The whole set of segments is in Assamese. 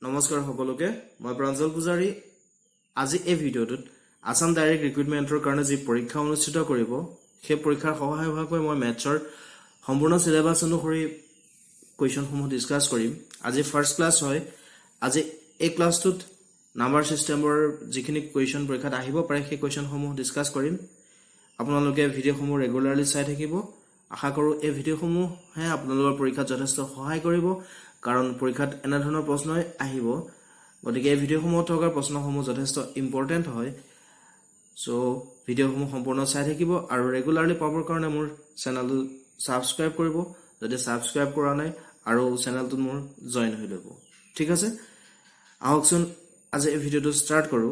নমস্কাৰ সকলোকে মই প্ৰাঞ্জল পূজাৰী আজি এই ভিডিঅ'টোত আসাম ডাইৰেক্ট ৰিক্ৰুটমেণ্টৰ কাৰণে যি পৰীক্ষা অনুষ্ঠিত কৰিব সেই পৰীক্ষাৰ সহায় হোৱাকৈ মই মেথছৰ সম্পূৰ্ণ সিলেবাস অনুসৰি কুৱেশ্যনসমূহ ডিসকাস কৰিম আজি ফাৰ্স্ট ক্লাছ হয় আজি এই ক্লাছটোত নাম্বাৰ সিস্টেমৰ যিখিনি কুৱেশ্যন পৰীক্ষাত আহিব পাৰে সেই কুৱেশ্যনসমূহ ডিসকাস কৰিম আপোনালোকে ভিডিঅ'সমূহ ৰেগুলাৰলি চাই থাকিব আশা কৰো এই ভিডিঅ'সমূহে আপোনালোকৰ পৰীক্ষাত যথেষ্ট সহায় কৰিব কাৰণ পৰীক্ষাত এনে ধৰণৰ প্ৰশ্ন আহিব গতিকে এই ভিডিঅ'সমূহত থকা প্ৰশ্নসমূহ যথেষ্ট ইম্পৰ্টেন্ট হয় সো ভিডিঅ'সমূহ সম্পূৰ্ণ চাই থাকিব আৰু ৰেগুলাৰলি পাবৰ কাৰণে মোৰ চেনেলটো সাবস্ক্ৰাইব কৰিব যদি সাবস্ক্ৰাইব কৰা নাই আৰু চেনেলটো মোৰ জয়েন হৈ ল'ব ঠিক আছে আহকচোন আজি এই ভিডিঅ'টো ষ্টাৰ্ট কৰো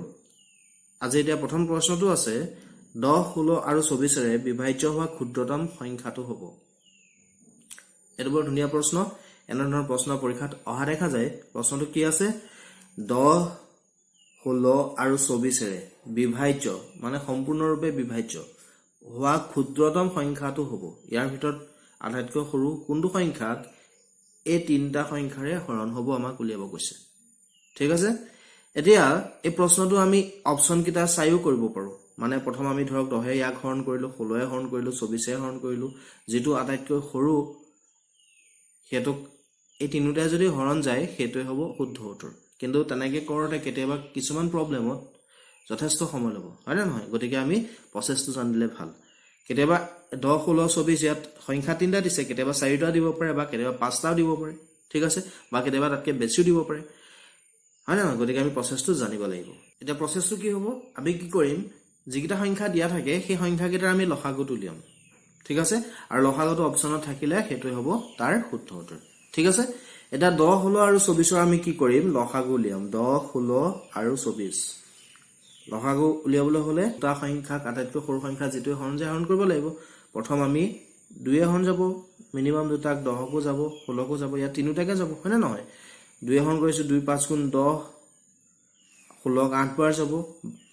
আজি এতিয়া প্ৰথম প্ৰশ্নটো আছে 10 16 আৰু 24 ৰে বিভাজ্য হোৱা ক্ষুদ্ৰতম সংখ্যাটো হ'ব এটো বৰ ধুনীয়া প্ৰশ্ন এনে ধৰণৰ প্ৰশ্ন পৰীক্ষাত অহা দেখা যায় প্ৰশ্নটো কি আছে 10 16 আৰু 24 ৰে বিভাজ্য মানে সম্পূৰ্ণৰূপে বিভাজ্য হোৱা ক্ষুদ্ৰতম সংখ্যাটো হ'ব ইয়াৰ ভিতৰত আটাইতকৈ সৰু কোনটো সংখ্যাক এই তিনটা সংখ্যাৰে হৰণ হ'ব আমাক উলিয়াব কৈছে ঠিক আছে এতিয়া এই প্ৰশ্নটো আমি অপচন কিটা চাইও কৰিব পাৰো মানে প্ৰথম আমি ধৰক 10 ইয়াক হৰণ কৰিলো 16 হৰণ কৰিলো 24 হৰণ কৰিলো যেটো আটাইতকৈ সৰু হেতুক এই তিনুটা যদি হৰণ যায় হেতুই হ'ব শুদ্ধ উত্তৰ কিন্তু তেনেকৈ কৰোতে কেতিয়াবা কিছুমান প্ৰবলেমত যথেষ্ট সময় ল'ব হয় না নহয় গতিকে আমি প্ৰসেসটো জানিলে ভাল কেতিয়াবা 10 16 24 ইয়াত সংখ্যা তিনটা দিছে কেতিয়াবা 4টা দিব পাৰে বা কেতিয়াবা 5টাও দিব পাৰে ঠিক আছে বা কেতিয়াবা তাতকৈ বেছিও দিব পাৰে হয় না গতিকে আমি প্ৰসেসটো জানিব লাগিব এটা প্ৰসেসটো কি হ'ব আমি কি কৰিম যিকিটা সংখ্যা দিয়া থাকে সেই সংখ্যা কিটাৰ আমি লসাগুটো উলিয়াম ঠিক আছে আৰু লসাগুটো অপচনত থাকিলে হেতুই হ'ব তাৰ শুদ্ধ উত্তৰ ঠিক আছে এটা 10 16 আৰু 24 আমি কি কৰিম লসাগু উলিয়াম 10 16 আৰু 24 লসাগু উলিয়াবলৈ হলে তা সংখ্যা আটাইতকৈ সৰু সংখ্যা যেটো হৰণ যায় হৰণ কৰিব লাগিব প্ৰথম আমি 2 হৰণ যাব মিনিমাম দুটাক 10 কো যাব 16 কো যাব ইয়া তিনুটাকে যাব হয়নে নহয় 2 হৰণ কৰিছো 2 5 গুণ 10 16 8 বাৰ যাব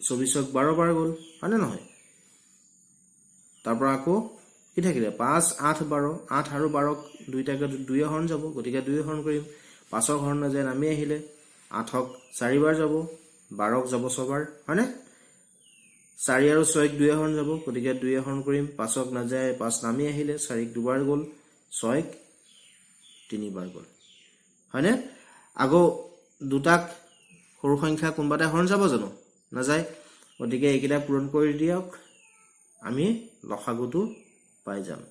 24ক 12 বাৰ গল হয়নে নহয় তাৰ পৰা আকৌ কি থাকিলে 5 8 12 8 আৰু 12ক দুইটাকে 2 হৰণ যাব গতিকে 2 হৰণ কৰিম 5ক হৰণ নাযায় নামি আহিলে 8ক 4 বাৰ যাব 12ক যাব 6 বাৰ হয়নে 4 আৰু 6ক 2 হৰণ যাব গতিকে 2 হৰণ কৰিম 5ক নাযায় 5 নামি আহিলে 4ক দুবাৰ গল 6ক 3 বাৰ গল হয়নে আগো দুটাক সৰু সংখ্যা কোনবাটা হৰণ যাব জানো নাযায় গতিকে এইকিটা পূৰণ কৰি দিয়ক আমি লসাগুটো পাই যাম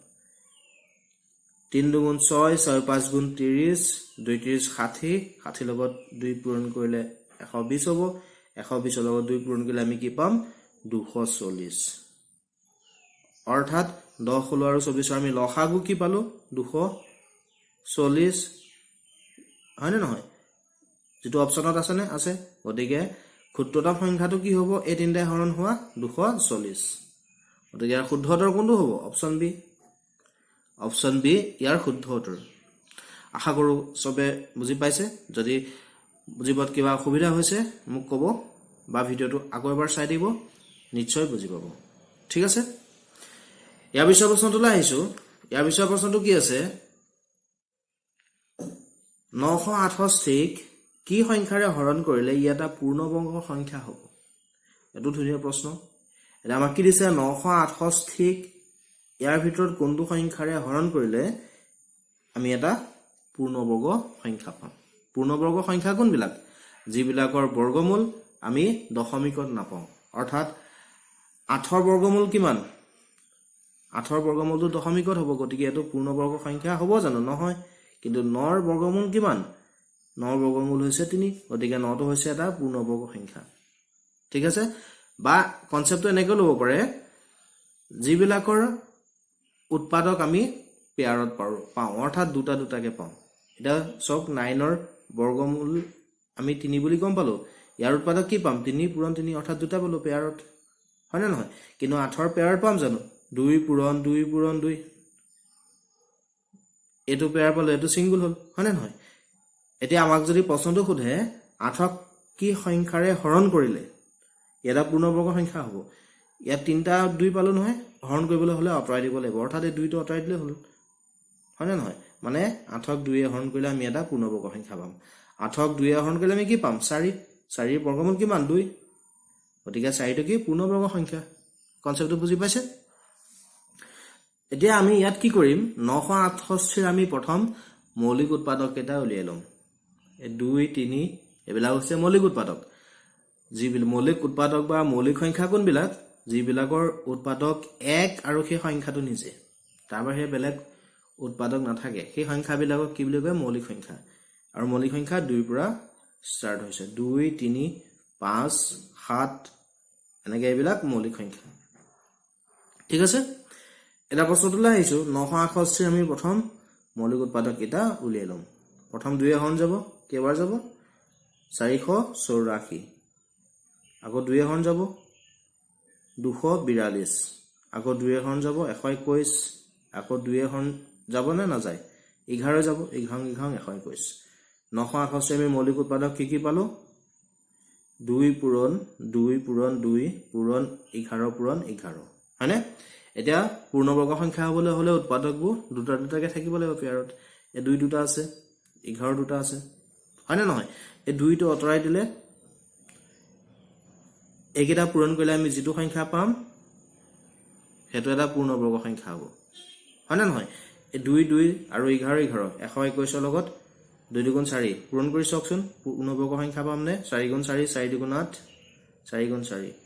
3 দুগুণ 6 6 5 গুণ 30 2 30 60 60 লগত 2 পূৰণ কৰিলে 120 হ'ব 120 লগত 2 পূৰণ কৰিলে আমি কি পাম 240 অৰ্থাৎ 10 16 আৰু 24 আমি লসাগু কি পালো 240 হয়নে নহয় যেটো অপচনত আছে নে আছে গতিকে ক্ষুদ্ৰতম সংখ্যাটো কি হ'ব এই তিনটা হৰণ হোৱা 240 গতিকে ইয়াৰ শুদ্ধ উত্তৰ কোনটো হ'ব অপচন বি ইয়াৰ শুদ্ধ উত্তৰ আশা কৰো সবে বুজি পাইছে যদি বুজিবত কিবা অসুবিধা হৈছে মোক ক'ব বা ভিডিঅটো আকৌ এবাৰ চাই দিব নিশ্চয় বুজি পাব ঠিক আছে ইয়াৰ বিষয় প্ৰশ্নটোলৈ আহিছো ইয়াৰ বিষয় প্ৰশ্নটো কি আছে 968 কি সংখ্যাৰে হৰণ কৰিলে ই এটা পূৰ্ণবৰ্গ সংখ্যা হ'ব এটো ধুনীয়া প্ৰশ্ন এটা আমাক কি দিছে 968 ইয়াৰ ভিতৰত কোনটো সংখ্যাৰে হৰণ কৰিলে আমি এটা পূৰ্ণবৰ্গ সংখ্যা পাম পূৰ্ণবৰ্গ সংখ্যা কোনবিলাক যিবিলাকৰ বৰ্গমূল আমি দশমিকত নাপাওঁ অৰ্থাৎ 8ৰ বৰ্গমূল কিমান 8ৰ বৰ্গমূলটো দশমিকত হ'ব গতিকে এটো পূৰ্ণবৰ্গ সংখ্যা হ'ব জানো নহয় কিন্তু 9ৰ বৰ্গমূল কিমান 9ৰ বৰ্গমূল হৈছে 3 গতিকে 9টো হৈছে এটা পূৰ্ণবৰ্গ সংখ্যা ঠিক আছে বা কনসেপ্টটো এনেকৈ ল'ব পাৰে যিবিলাকৰ উৎপাদক আমি পেয়াৰত পাওঁ অৰ্থাৎ দুটা দুটাকে পাওঁ এটা সক 9ৰ বৰ্গমূল আমি 3 বুলি গম পালো ইয়াৰ উৎপাদক কি পাম 3 পূৰণ 3 অৰ্থাৎ দুটা পালো পেয়াৰত হয় না নহয় কিন্তু 8ৰ পেয়াৰ পাম জানো 2 পূৰণ 2 পূৰণ 2 এটো পেয়াৰ পালো এটো সিঙ্গল হল হয় না নহয় এতিয়া আমাক যদি প্ৰশ্নটো সোধে 8ক কি সংখ্যাৰে হৰণ কৰিলে এটা পূৰ্ণবৰ্গ সংখ্যা হ'ব ইয়াত তিনটা 2 পালো নহয় হৰণ কৰিবলৈ হলে আঁতৰাই দিব লাগিব অৰ্থাৎ এই 2টো আঁতৰাই দিলে হল হয় না নহয় মানে 8ক 2 এ হৰণ কৰিলে আমি এটা পূৰ্ণবৰ্গ সংখ্যা পাম 8ক 2 হৰণ কৰিলে আমি কি পাম 4 4ৰ বৰ্গমূল কিমান 2 গতিকে 4টো কি পূৰ্ণবৰ্গ সংখ্যা কনসেপ্টটো বুজি পাইছে এতিয়া আমি ইয়াত কি কৰিম 968 আমি প্ৰথম মৌলিক উৎপাদক এটা উলিয়াই লম 2 3 এবিলাক হৈছে মৌলিক উৎপাদক যিবিল মৌলিক উৎপাদক বা মৌলিক সংখ্যা কোনবিলাক যিবিলাকৰ উৎপাদক 1 আৰু সেই সংখ্যাটো নিজে তাৰ বাহিৰে বেলেগ উৎপাদক নাথাকে সেই সংখ্যাবিলাকক কি বুলি কয় মৌলিক সংখ্যা আৰু মৌলিক সংখ্যা 2 পৰা ষ্টাৰ্ট হৈছে 2 3 5 7 এনেকৈ এইবিলাক মৌলিক সংখ্যা ঠিক আছে এটা প্ৰশ্নটোলৈ আহিছো 968 আমি প্ৰথম মৌলিক উৎপাদক এটা উলিয়াই লম প্ৰথম 2 হৰণ যাব কেইবাৰ যাব 484 আকৌ 2 হৰণ যাব 242 আকৌ 2 হৰণ যাব 121 আকৌ 2 হৰণ যাব না নাযায় 11 যাব 11 121 968 আমি মৌলিক উৎপাদক কি পালো 2 পূৰণ 2 পূৰণ 2 পূৰণ 11 পূৰণ 11 হয়নে এতিয়া পূৰ্ণবৰ্গ সংখ্যা হ'বলৈ হলে উৎপাদকবোৰ দুটা দুটাকে থাকিব লাগিব পেয়াৰত এই 2 দুটা আছে 11 দুটা আছে হয়নে নহয় এই 2টো অতৰাই দিলে এইকেইটা পূৰণ কৰিলে আমি যিটো সংখ্যা পাম হেতু এটা পূৰ্ণবৰ্গ সংখ্যা হ'ব হয়নে নহয় এই 2 2 আৰু 11 11 121 ৰ লগত 2 2 4 পূৰণ কৰি চাওকচোন পূৰ্ণবৰ্গ সংখ্যা পামনে 4 4 4 2 8 4 4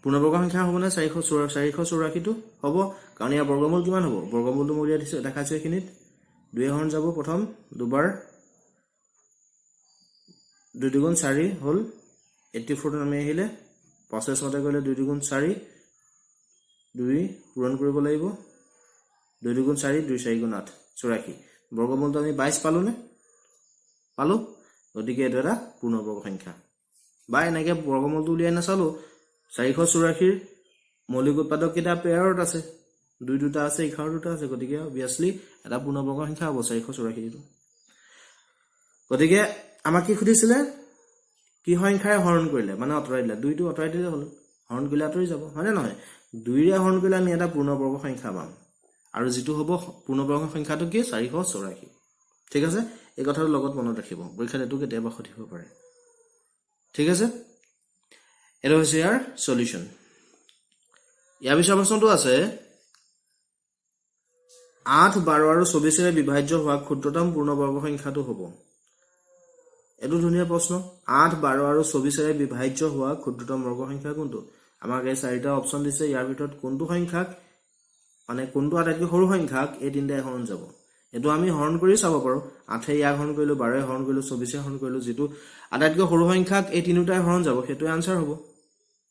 পূৰ্ণবৰ্গ সংখ্যা হ'ব না 484 টো হ'ব কাৰণ ইয়াৰ বৰ্গমূল কিমান হ'ব বৰ্গমূলটো মই উলিয়াই দিছো দেখাইছো এখিনিত 2 হৰণ যাব প্ৰথম দুবাৰ 2 2 4 হ'ল 84 আমি আহিলে প্ৰচেছ মতে কৰিলে 2 2 4 2 পূৰণ কৰিব লাগিব 2 2 4 2 4 8 84 বৰ্গমূলটো আমি 22 পালো নে পালো গতিকে এটা এটা পূৰ্ণবৰ্গ সংখ্যা বা এনেকৈ বৰ্গমূলটো উলিয়াই নাচালো 484 ৰ মৌলিক উৎপাদক কেইটা পেয়াৰত আছে 2 দুটা আছে 11 দুটা আছে গতিকে অবিয়াসলি এটা পূৰ্ণবৰ্গ সংখ্যা হ'ব 484 টো গতিকে আমাক কি খুদিছিলে কি সংখ্যাৰে হৰণ কৰিলে মানে অতৰাই দিলে 2 টো অতৰাই দিলে হ'ল হৰণ কৰিলে আতৰি যাব হয়নে নহয় 2 ৰে হৰণ কৰিলে আমি এটা পূৰ্ণবৰ্গ সংখ্যা পাম আৰু যেটো হ'ব পূৰ্ণবৰ্গ সংখ্যাটো কি 484 ঠিক আছে এই কথাটো লগত মনত ৰাখিব পৰীক্ষাত এটো কেতিয়াবা সুধিব পাৰে ঠিক আছে এটা হৈছে ইয়াৰ সলিউশন ইয়াৰ পিছৰ প্ৰশ্নটো আছে 8 12 আৰু 24 ৰে বিভাজ্য হোৱা ক্ষুদ্ৰতম পূৰ্ণবৰ্গ সংখ্যাটো হ'ব এটো ধুনীয়া প্ৰশ্ন 8 12 আৰু 24 ৰে বিভাজ্য হোৱা ক্ষুদ্ৰতম বৰ্গ সংখ্যা কোনটো আমাক এই চাৰিটা অপচন দিছে ইয়াৰ ভিতৰত কোনটো সংখ্যাক মানে কোনটো আটাইতকৈ সৰু সংখ্যাক এই তিনটাই হৰণ যাব এটো আমি হৰণ কৰি চাব পাৰো 8 ইয়াক হৰণ কৰিলো 12 হৰণ কৰিলো 24 হৰণ কৰিলো যেটো আটাইতকৈ সৰু সংখ্যাক এই তিনিটাই হৰণ যাব হেতু আনসাৰ হ'ব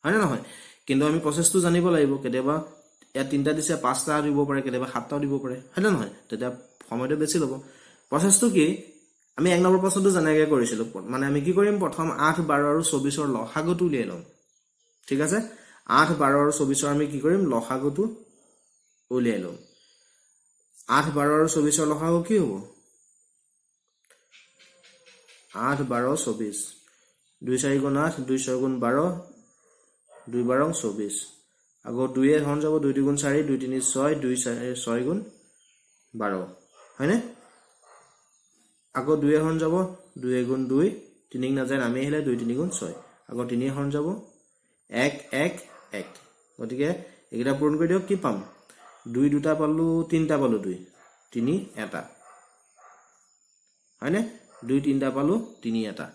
হয়নে নহয় কিন্তু আমি প্ৰসেসটো জানিব লাগিব কেতিয়াবা এ তিনটা দিছে পাঁচটা দিব পাৰে কেতিয়াবা সাতটাও দিব পাৰে হয়নে নহয় তেতিয়া সময়টো বেছি ল'ব প্ৰসেসটো কি আমি এক নম্বৰ প্ৰশ্নটো জানাগে কৰিছিলো মানে আমি কি কৰিম প্ৰথম 8 12 আৰু 24 ৰ লসাগুটো উলিয়াই লম ঠিক আছে 8 12 আৰু 24 ৰ আমি কি কৰিম লসাগুটো উলিয়াই লম 8 12 আৰু 24 ৰ লসাগু কি হ'ব 8 12 24 2 4 গুণ 8 2 6 গুণ 12 2 12 24 আগো 2 এ হৰণ যাব 2 2 গুণ 4 2 3 6 2 6 গুণ 12 হয়নে আগো 2 এ হৰণ যাব 2 গুণ 2 3 না যায় আমি আহিলে 2 3 গুণ 6 আগো 3 হৰণ যাব 1 1 1 গতিকে একেটা পূৰণ কৰি দিও কি পাম 2 দুটা পালো 3টা পালো 2 3 এটা হয়নে 2 3টা পালো 3 এটা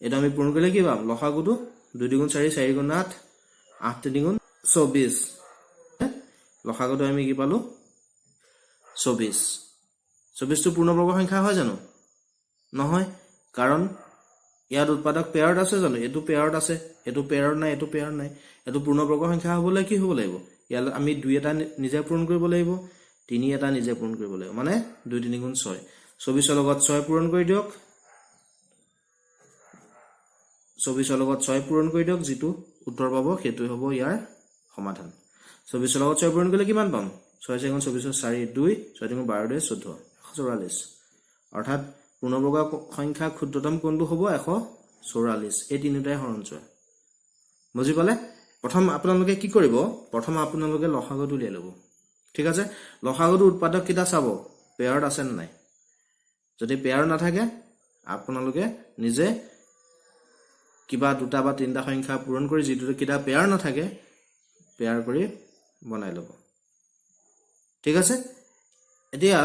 এটা আমি পূৰণ কৰিলে কি পাম লসাগুটো 2 2 গুণ 4 4 গুণ 8 8 3 গুণ 24 লসাগুটো আমি কি পালো 24 24 টো পূৰ্ণবৰ্গ সংখ্যা হয় জানো নহয় কাৰণ ইয়াৰ উৎপাদক পেয়াৰত আছে জানো এটো পেয়াৰত আছে এটো পেয়াৰত নাই এটো পেয়াৰ নাই এটো পূৰ্ণবৰ্গ সংখ্যা হ'বলে কি হ'ব লাগিব ইয়াৰ আমি 2 এটা নিজে পূৰণ কৰিব লাগিব 3 এটা নিজে পূৰণ কৰিব লাগিব মানে 2 3 গুণ 6 24 ৰ লগত 6 পূৰণ কৰি দিয়ক 24 ৰ লগত 6 পূৰণ কৰি দিয়ক যেটো উত্তৰ পাব হেতু হ'ব ইয়াৰ সমাধান 24 ৰ লগত 6 পূৰণ কৰিলে কিমান পাম 6 গুণ 24 4 2 6 গুণ 12 14 144 অৰ্থাৎ পূৰ্ণবৰ্গ সংখ্যা ক্ষুদ্ৰতম কোনটো হ'ব 144 এই তিনিটাই হৰণ যোৱা বুজি পালে প্ৰথম আপোনালোকে কি কৰিব প্ৰথম আপোনালোকে লসাগুটো উলিয়াই ল'ব ঠিক আছে লসাগুটো উৎপাদক কিটা চাব পেয়াৰত আছে নে নাই যদি পেয়াৰ নাথাকে আপোনালোকে নিজে কিবা দুটা বা তিনিটা সংখ্যা পূৰণ কৰি যিটো কিটা পেয়াৰ নাথাকে পেয়াৰ কৰি বনাই ল'ব ঠিক আছে এতিয়া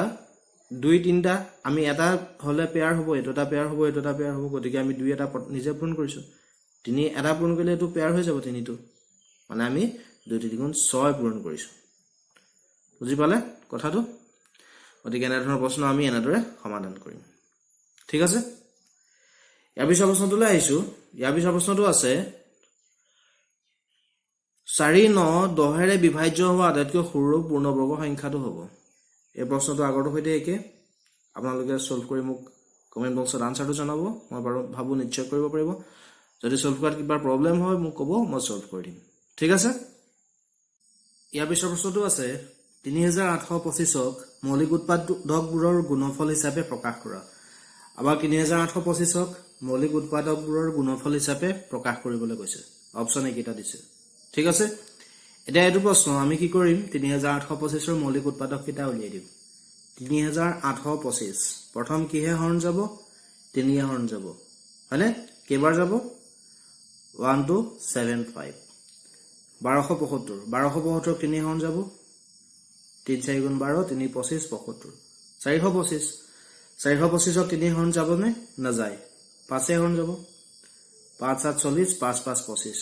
2 3টা আমি এটা হলে পেয়াৰ হ'ব এটোটা পেয়াৰ হ'ব এটোটা পেয়াৰ হ'ব গতিকে আমি 2 এটা নিজে পূৰণ কৰিছো 3 এটা পূৰণ কৰিলে এটো পেয়াৰ হৈ যাব 3টো মানে আমি 2 3 গুণ 6 পূৰণ কৰিছো বুজি পালে কথাটো গতিকে এনে ধৰণৰ প্ৰশ্ন আমি এনেদৰে সমাধান কৰিম ঠিক আছে ইয়াৰ পিছৰ প্ৰশ্নটোলৈ আহিছো ইয়াৰ পিছৰ প্ৰশ্নটো আছে 4 9 10 ৰে বিভাজ্য হোৱা আটাইতকৈ সৰু পূৰ্ণবৰ্গ সংখ্যাটো হ'ব এই প্ৰশ্নটো আগৰটো হৈতে একে আপোনালোকে সলভ কৰি মোক কমেন্ট বক্সত আনসাৰটো জনাব মই ভাবো নিশ্চয় কৰিব পাৰিব যদি সলভ কৰাত কিবা প্ৰবলেম হয় মোক ক'ব মই সলভ কৰি দিম ঠিক আছে ইয়াৰ পিছৰ প্ৰশ্নটো আছে 3825ক মৌলিক উৎপাদকবোৰৰ গুণফল হিচাপে প্ৰকাশ কৰা আবাৰ 3825ক মৌলিক উৎপাদকবোৰৰ গুণফল হিচাপে প্ৰকাশ কৰিবলৈ কৈছে অপচন একেটা দিছে ঠিক আছে এটা এটো প্ৰশ্ন আমি কি কৰিম 3825 ৰ মৌলিক উৎপাদক কিটা উলিয়াই দিম 3825 প্ৰথম কিহে হৰণ যাব 3 এ হৰণ যাব হয়নে কেবাৰ যাব 1 2 7 5 1275 1275 3 হৰণ যাব 3 4 গুণ 12 3 25 75 425 425 ক 3 হৰণ যাব নে না যায় 5 এ হৰণ যাব 5 7 40 5 5 25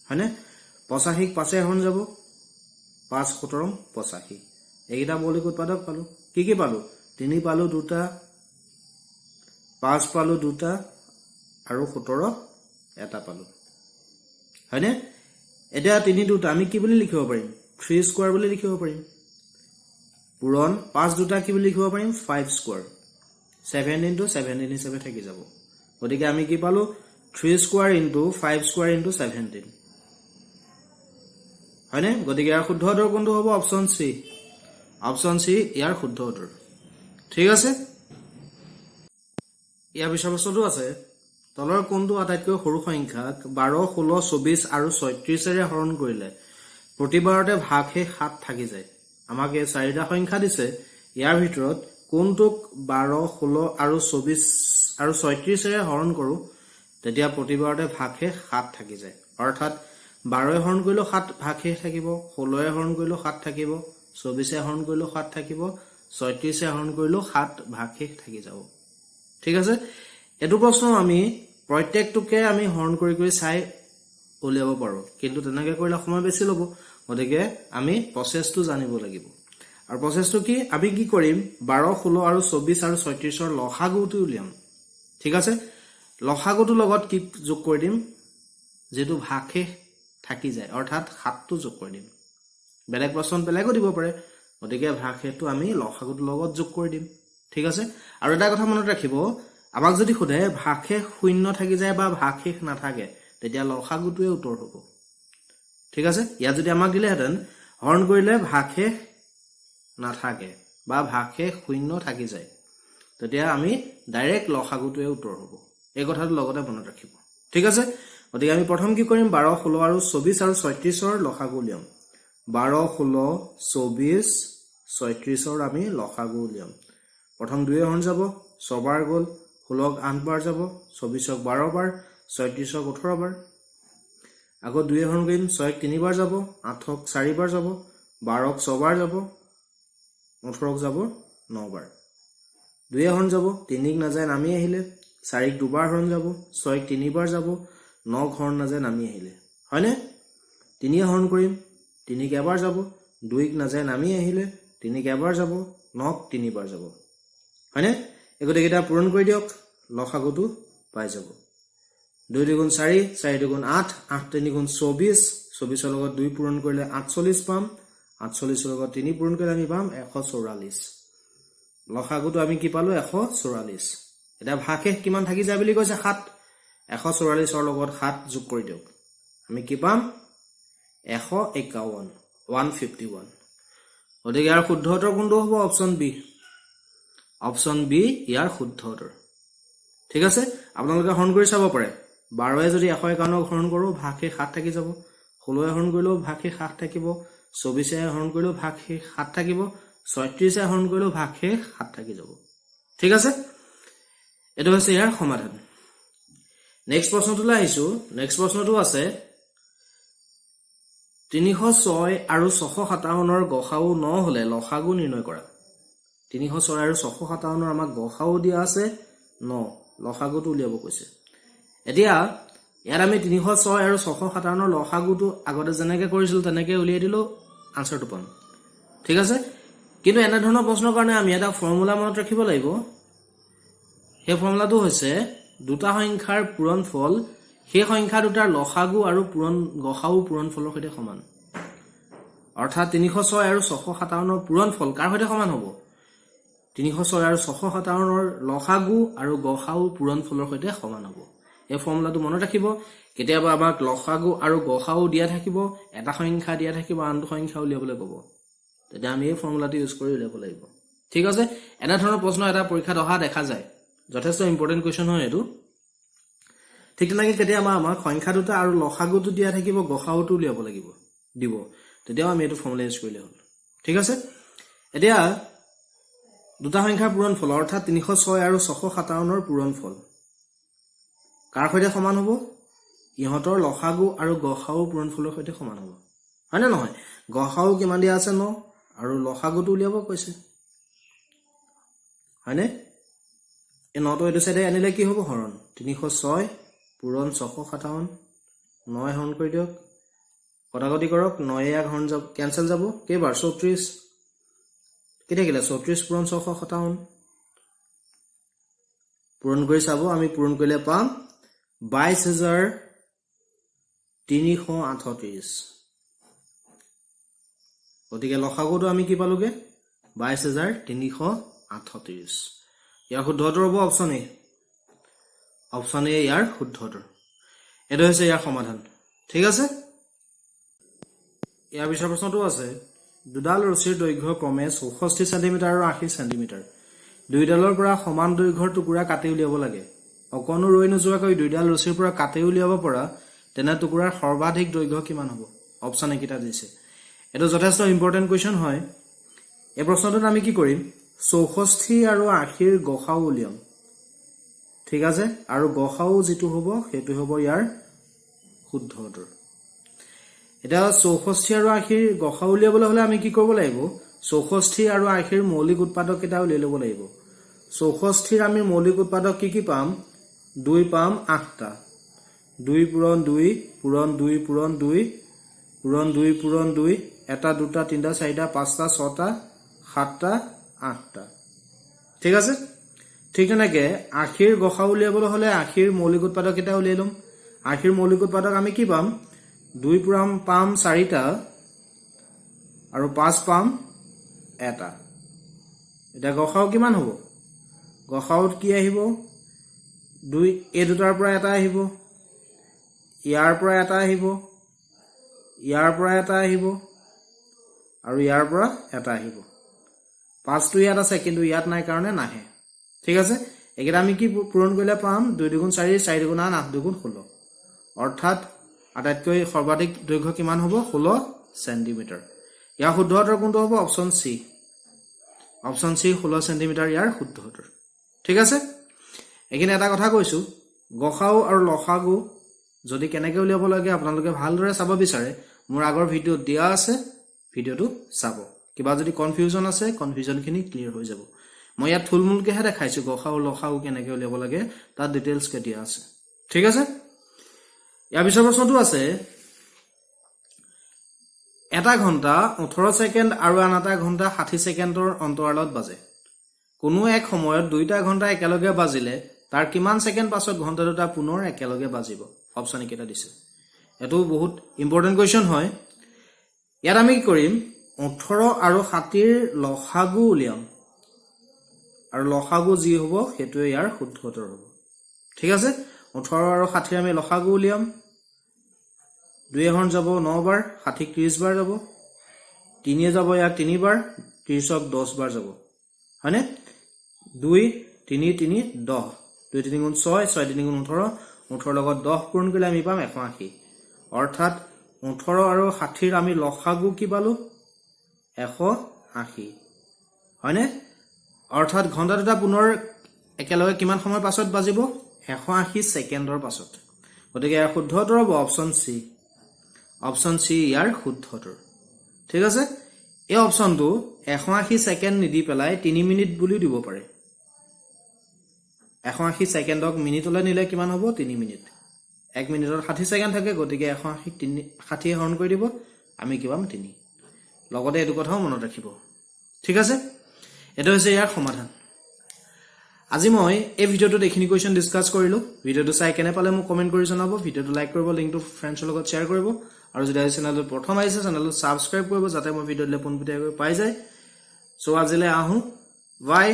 হয়নে 85 5 এ হৰণ যাব 5 17 85 এইটা মৌলিক উৎপাদক পালো কি পালো 3 পালো দুটা 5 পালো দুটা আৰু 17 এটা পালো হয়নে এটা 3 দুটা আমি কি বুলি লিখিব পাৰিম 3 স্কয়াৰ বুলি লিখিব পাৰিম পূৰণ 5 দুটা কি বুলি লিখিব পাৰিম 5 স্কয়াৰ 7 into 7 হিচাপে থাকি যাব গতিকে আমি কি পালো 3 স্কয়াৰ into 5 স্কয়াৰ into 17 হয়নে গতিকে ইয়াৰ শুদ্ধ উত্তৰ কোনটো হ'ব অপচন সি ইয়াৰ শুদ্ধ উত্তৰ ঠিক আছে ইয়াৰ পিছৰ প্ৰশ্নটো আছে তলৰ কোনটো আটাইতকৈ সৰু সংখ্যাক 12 16 24 আৰু 36 ৰে হৰণ কৰিলে প্ৰতিবাৰতে ভাগহে 7 থাকি যায় আমাক এই চাৰিটা সংখ্যা দিছে ইয়াৰ ভিতৰত কোনটোক 12 16 আৰু 24 আৰু 36 ৰে হৰণ কৰো তেতিয়া প্ৰতিবাৰতে ভাগহে 7 থাকি যায় অৰ্থাৎ 12 হৰণ কৰিলে 7 ভাগহে থাকিব 16 হৰণ কৰিলে 7 থাকিব 24 হৰণ কৰিলে 7 থাকিব 36 হৰণ কৰিলে 7 ভাগহে থাকি যাব ঠিক আছে এটো প্ৰশ্ন আমি প্ৰত্যেকটোকে আমি হৰণ কৰি চাই উলিয়াব পাৰো কিন্তু তেনেকৈ কৰিলে সময় বেছি ল'ব গতিকে আমি প্ৰসেসটো জানিব লাগিব আৰু প্ৰসেসটো কি আমি কি কৰিম 12 16 আৰু 24 আৰু 36 ৰ লসাগুটো উলিয়াম ঠিক আছে লসাগুটো লগত কি যোগ কৰি দিম যেটো ভাগহে থাকি যায় অৰ্থাৎ 7 টো যোগ কৰি দিম বেলেগ প্ৰশ্ন বেলেগো দিব পাৰে গতিকে ভাগহেটো আমি লসাগুটো লগত যোগ কৰি দিম ঠিক আছে আৰু এটা কথা মনত ৰাখিব আমাক যদি খুদে ভাগহে শূন্য থাকি যায় বা ভাগহে নাথাকে তেতিয়া লসাগুটোৱে উত্তৰ হ'ব ঠিক আছে ইয়া যদি আমাক দিলেহেঁতেন হৰণ কৰিলে ভাগহে নাথাকে বা ভাগহে শূন্য থাকি যায় তেতিয়া আমি ডাইৰেক্ট লসাগুটোৱে উত্তৰ হ'ব এই কথাটো লগতে মনত ৰাখিব ঠিক আছে গতিকে আমি প্ৰথম কি কৰিম 12 16 আৰু 24 আৰু 36 ৰ লসাগু উলিয়াম 12 16 24 36 ৰ আমি লসাগু উলিয়াম প্ৰথম 2 হৰণ যাব 6 বাৰ গল 16 ক 8 বাৰ যাব 24 ক 12 বাৰ 36 ক 18 বাৰ আকৌ 2 হৰণ কৰিম 6 ক 3 বাৰ যাব 8 ক 4 বাৰ যাব 12 ক 6 বাৰ যাব 18 ক যাব 9 বাৰ 2 হৰণ যাব 3 ক নাযায় নামি আহিলে 4 ক দুবাৰ হৰণ যাব 6 ক 3 বাৰ যাব 9 হৰণ নাযায় নামি আহিলে হয়নে 3 হৰণ কৰিম 3 ক এবাৰ যাব 2 ক নাযায় নামি আহিলে 3 ক এবাৰ যাব 9 ক 3 বাৰ যাব হয়নে এগোটেকেটা পূৰণ কৰি দিয়ক লসাগুটো পাই যাব 2 2 4 4 2 8 8 3 24 24 ৰ লগত 2 পূৰণ কৰিলে 48 পাম 48 ৰ লগত 3 পূৰণ কৰিলে আমি পাম 144 লসাগুটো আমি কি পালো 144 এটা ভাগহে কিমান থাকি যায় বুলি কৈছে 7 144 ৰ লগত 7 যোগ কৰি দিয়ক আমি কি পাম 151 151 গতিকে ইয়াৰ শুদ্ধ উত্তৰ কোনটো হ'ব অপচন বি ইয়াৰ শুদ্ধ উত্তৰ ঠিক আছে আপোনালোকে হৰণ কৰি চাব পাৰে 12 এ যদি 151 হৰণ কৰো ভাগহে 7 থাকি যাব 16 হৰণ কৰিলেও ভাগহে 7 থাকিব 24 হৰণ কৰিলেও ভাগহে 7 থাকিব 36 হৰণ কৰিলেও ভাগহে 7 থাকি যাব ঠিক আছে এটো হৈছে ইয়াৰ সমাধান নেক্সট প্ৰশ্নটোলৈ আহিছো নেক্সট প্ৰশ্নটো আছে 306 আৰু 657 ৰ গসাউ 9 হলে লসাগু নিৰ্ণয় কৰা 306 আৰু 657 ৰ আমাক গসাউ দিয়া আছে 9 লসাগুটো উলিয়াব কৈছে এতিয়া ইয়াত আমি 306 আৰু 657 ৰ লসাগুটো আগতে যেনেকৈ কৰিছিল তেনেকৈ উলিয়াই দিলো আনসাৰটো পাম ঠিক আছে কিন্তু এনে ধৰণৰ প্ৰশ্নৰ কাৰণে আমি এটা ফৰ্মুলা মনত ৰাখিব লাগিব সেই ফৰ্মুলাটো হৈছে দুটা সংখ্যাৰ পূৰণফল সেই সংখ্যা দুটাৰ লসাগু আৰু গসাউ পূৰণফলৰ সৈতে সমান অৰ্থাৎ 306 আৰু 657 ৰ পূৰণফল কাৰ সৈতে সমান হ'ব 306 আৰু 657 ৰ লসাগু আৰু গসাউ পূৰণফলৰ সৈতে সমান হ'ব এই ফৰ্মুলাটো মনত ৰাখিব কেতিয়াবা আমাক লসাগু আৰু গসাউ দিয়া থাকিব এটা সংখ্যা দিয়া থাকিব আনটো সংখ্যা উলিয়াবলৈ ক'ব তেতিয়া আমি এই ফৰ্মুলাটো ইউজ কৰি উলিয়াব লাগিব ঠিক আছে এনে ধৰণৰ প্ৰশ্ন এটা পৰীক্ষাত অহা দেখা যায় যথেষ্ট ইম্পৰ্টেন্ট কোৱেশ্চন হয় এটো ঠিক তেনেকৈ কেতিয়াবা আমাক সংখ্যা দুটা আৰু লসাগুটো দিয়া থাকিব গসাউটো উলিয়াব লাগিব দিব তেতিয়া আমি এটো ফৰ্মুলা ইউজ কৰিলে হ'ল ঠিক আছে এতিয়া দুটা সংখ্যাৰ পূৰণফল অৰ্থাৎ 306 আৰু 657 ৰ পূৰণফল কাৰ সৈতে সমান হ'ব ইহঁতৰ লসাগু আৰু গসাউ পূৰণফলৰ সৈতে সমান হ'ব হয় নে নহয় গসাউ কিমান দিয়া আছে 9 আৰু লসাগুটো উলিয়াব কৈছে হয়নে এই 9টো এটো সাইডে আনিলে কি হ'ব হৰণ 306 পূৰণ 657 9 হৰণ কৰি দিয়ক কটাকটি কৰক 9 এক হৰণ যাব কেনসেল যাব কেইবাৰ 34 কেতে গিলা 34 পূৰণ 657 পূৰণ কৰি চাব আমি পূৰণ কৰিলে পাম 22338 গতিকে লসাগুটো আমি কি পালোগে 22338 ইয়াৰ শুদ্ধতৰ হ'ব অপচন এ ইয়াৰ শুদ্ধতৰ এটো হৈছে ইয়াৰ সমাধান ঠিক আছে ইয়াৰ পিছৰ প্ৰশ্নটো আছে দুডাল ৰছীৰ দৈৰ্ঘ্য ক্ৰমে 64 সেমি আৰু 80 সেমি দুইডালৰ পৰা সমান দৈৰ্ঘ্যৰ টুকুৰা কাটি উলিয়াব লাগে অকণো ৰৈ নোযোৱাকৈ দুইডাল ৰছীৰ পৰা কাটি উলিয়াব পৰা তেনে টুকুৰাৰ সৰ্বাধিক দৈৰ্ঘ্য কিমান হ'ব অপচন একিটা দিছে এটো যথেষ্ট ইম্পৰ্টেন্ট কোৱেশ্চন হয় এই প্ৰশ্নটোত আমি কি কৰিম 64 আৰু 80 ৰ গসাউ উলিয়াম ঠিক আছে আৰু গসাউ যেটো হ'ব হেতু হ'ব ইয়াৰ শুদ্ধ উত্তৰ এটা 64 আৰু 80 ৰ গসাউ উলিয়াবলৈ হলে আমি কি কৰিব লাগিব 64 আৰু 80 ৰ মৌলিক উৎপাদক কেটা উলিয়াই ল'ব লাগিব 64 ৰ আমি মৌলিক উৎপাদক কি পাম 2 পাম 8টা 2 পূৰণ 2 পূৰণ 2 পূৰণ 2 পূৰণ 2 পূৰণ 2 এটা দুটা তিনটা চাৰিটা পাঁচটা ছটা সাতটা আঠটা ঠিক আছে ঠিক তেনেকে 80 ৰ গসাউ উলিয়াবলৈ হলে 80 ৰ মৌলিক উৎপাদক কেটা উলিয়াই লম 80 ৰ মৌলিক উৎপাদক আমি কি পাম 2 পূৰণ পাম 4টা আৰু 5 পাম এটা এটা গসাউ কিমান হ'ব গসাউত কি আহিব 2 এই দুটাৰ পৰা এটা আহিব ইয়াৰ পৰা এটা আহিব ইয়াৰ পৰা এটা আহিব আৰু ইয়াৰ পৰা এটা আহিব 5টো ইয়াত আছে কিন্তু ইয়াত নাই কাৰণে নাহে ঠিক আছে একেটা আমি কি পূৰণ কৰিলে পাম 2 দুগুণ 4 4 দুগুণ 8 8 দুগুণ 16 অৰ্থাৎ আটাইতকৈ সৰ্বাধিক দৈৰ্ঘ্য কিমান হ'ব 16 সেন্টিমিটাৰ ইয়াৰ শুদ্ধ উত্তৰ কোনটো হ'ব অপচন সি 16 সেন্টিমিটাৰ ইয়াৰ শুদ্ধ উত্তৰ ঠিক আছে একিনে এটা কথা কৈছো গসাউ আৰু লসাগু যদি কেনেকৈ উলিয়াব লাগে আপোনালোকে ভালদৰে চাব বিচাৰে মোৰ আগৰ ভিডিও দিয়া আছে ভিডিওটো চাব কিবা যদি কনফিউজন আছে কনফিউজনখিনি ক্লিয়াৰ হৈ যাব মই ইয়াত থুলমুলকেহে দেখাইছো গসাউ লসাগু কেনেকৈ উলিয়াব লাগে তাৰ ডিটেইলছ কে দিয়া আছে ঠিক আছে ইয়াৰ পিছৰ প্ৰশ্নটো আছে এটা ঘণ্টা 18 সেকেন্ড আৰু আন এটা ঘণ্টা 60 সেকেন্ডৰ অন্তৰালত বাজে কোনো এক সময়ত দুইটা ঘণ্টা একেলগে বাজিলে তাৰ কিমান সেকেন্ড পাছত ঘণ্টা দুটা পুনৰ একেলগে বাজিব অপচন কেটা দিছে এটো বহুত ইম্পৰ্টেন্ট কোৱেশ্চন হয় ইয়াত আমি কি কৰিম 18 আৰু 60 ৰ লসাগু উলিয়াম আৰু লসাগু যি হ'ব হেতু ইয়াৰ শুদ্ধ উত্তৰ হ'ব ঠিক আছে 18 আৰু 60 আমি লসাগু উলিয়াম 2 হৰণ যাব 9 বাৰ 60 30 বাৰ যাব 3 যাব ইয়াক 3 বাৰ 30 ক 10 বাৰ যাব হয়নে 2 3 3 10 2 3 গুণ 6 6 3 গুণ 18 18 লগত 10 পূৰণ কৰিলে আমি পাম 180 অৰ্থাৎ 18 আৰু 60 ৰ আমি লসাগু কি পালো 180 হয়নে অৰ্থাৎ ঘণ্টা দুটা পুনৰ একেলগে কিমান সময় পাছত বাজিব 180 ছেকেণ্ডৰ পাছত গতিকে ইয়াৰ শুদ্ধ উত্তৰ হ'ব অপচন চি ইয়াৰ শুদ্ধ উত্তৰ ঠিক আছে এই অপচনটো 180 ছেকেণ্ড নিদি পেলাই 3 মিনিট বুলি দিব পাৰে 180 ছেকেণ্ডক মিনিটলৈ নিলে কিমান হ'ব 3 মিনিট 1 মিনিটত 60 ছেকেণ্ড থাকে গতিকে 180 হৰণ কৰি দিব আমি কি পাম 3 লগতে এটো কথাও মনত ৰাখিব ঠিক আছে এটা হৈছে ইয়াৰ সমাধান আজি মই এই ভিডিওটো এইখিনি কোৱেশ্চন ডিসকাস কৰিলো ভিডিওটো চাই কেনে পালে মোক কমেন্ট কৰি জনাব ভিডিওটো লাইক কৰিব লিংকটো ফ্ৰেণ্ডছৰ লগত শ্বেয়াৰ কৰিব আৰু যদি এই চেনেলটো প্ৰথম আহিছে চেনেলটো সাবস্ক্ৰাইব কৰিব যাতে মই ভিডিঅ'লে পোনপটীয়াকৈ পাই যায় সো আজিলে আহো বাই